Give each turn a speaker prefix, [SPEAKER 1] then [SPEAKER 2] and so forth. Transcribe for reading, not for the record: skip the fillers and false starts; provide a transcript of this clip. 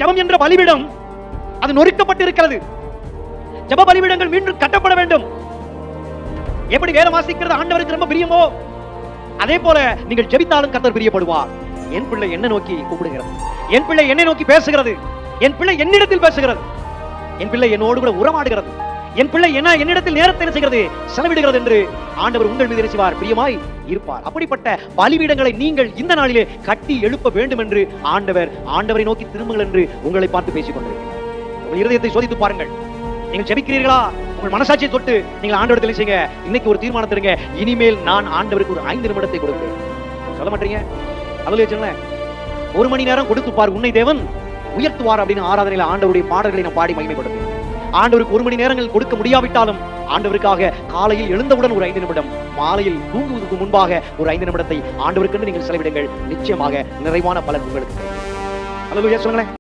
[SPEAKER 1] ஜெபம் என்ற பலிபீடம் அது நொறுக்கப்பட்டு இருக்கிறது. ஜெப பலிபீடங்கள் மீண்டும் கட்டப்பட வேண்டும். எப்படி வேதம் வாசிக்கிறது ஆண்டவருக்கு ரொம்ப பிரியமோ, அதே போல நீங்கள் ஜெபித்தாலும் கர்த்தர் பிரியப்படுவார். என் பிள்ளை என்ன நோக்கி கூப்பிடுகிறது, என் பிள்ளை என்னை நோக்கி பேசுகிறது, என் பிள்ளை என்னிடத்தில் பேசுகிறது, என் பிள்ளை என்னோடு கூட உறவாடுகிறது, என் பிள்ளை என்னிடத்தில் நேரத்தை என்ன செய்கிறது, செலவிடுகிறது என்று ஆண்டவர் உங்கள் மீது என்ன செய்வார், பிரியமாய் இருப்பார். அப்படிப்பட்ட பலிபீடங்களை நீங்கள் இந்த நாளிலே கட்டி எழுப்ப வேண்டும் என்று ஆண்டவரை நோக்கி திரும்புங்கள் என்று உங்களை பார்த்து பேசிக் கொண்டிருக்கிறார். உங்கள் இருதயத்தை சோதித்து பாருங்கள். நீங்கள் ஜெபிக்கிறீர்களா? உங்கள் மனசாட்சியை தொட்டு நீங்கள் ஆண்டவரத்தில் செய்யுங்க. இன்னைக்கு ஒரு தீர்மானத்தை எடுங்க. இனிமேல் நான் ஆண்டவருக்கு ஒரு 5 நிமிடத்தை கொடுப்பேன். சொல்ல மாட்டீங்க? அதுல சொல்லுங்க, 1 மணி நேரம் கொடுத்து பார், உன்னை தேவன் உயர்த்துவார் அப்படின்னு ஆராதனையில ஆண்டவருடைய பாடல்களை நான் பாடி மகிமைப்படுத்துவேன். ஆண்டவருக்கு 1 மணி நேரங்கள் கொடுக்க முடியாவிட்டாலும் ஆண்டவருக்காக காலையில் எழுந்தவுடன் ஒரு 5 நிமிடம், மாலையில் தூங்குவதற்கு முன்பாக ஒரு 5 நிமிடத்தை ஆண்டவருக்கு நீங்கள் செலவிடுங்கள். நிச்சயமாக நிறைவான பலன் உங்களுக்கு. அல்லேலூயா சொல்லுங்களேன்.